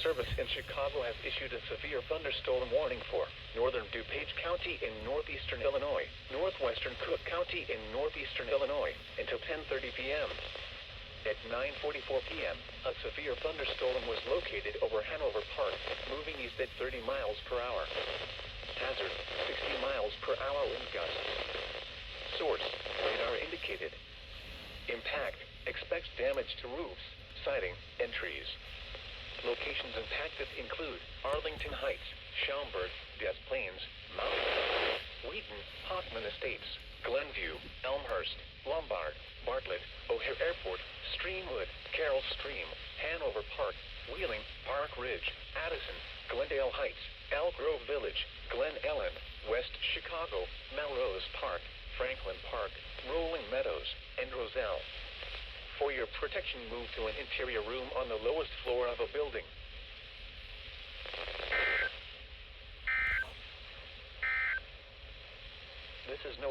Service in Chicago has issued a severe thunderstorm warning for northern DuPage County in northeastern Illinois, northwestern Cook County in northeastern Illinois, until 10:30 p.m. At 9:44 p.m., a severe thunderstorm was located over Hanover Park, moving east at 30 miles per hour. Hazard, 60 miles per hour wind gusts. Source, radar indicated. Impact, expects damage to roofs, siding, and trees. Locations impacted include Arlington Heights, Schaumburg, Des Plaines, Mount Wheaton, Hoffman Estates, Glenview, Elmhurst, Lombard, Bartlett, O'Hare Airport, Streamwood, Carroll Stream, Hanover Park, Wheeling, Park Ridge, Addison, Glendale Heights, Elk Grove Village, Glen Ellen, West Chicago, Melrose Park, Franklin Park, Rolling Meadows, and Roselle. For your protection, move to an interior room on the lowest floor of a building. This is no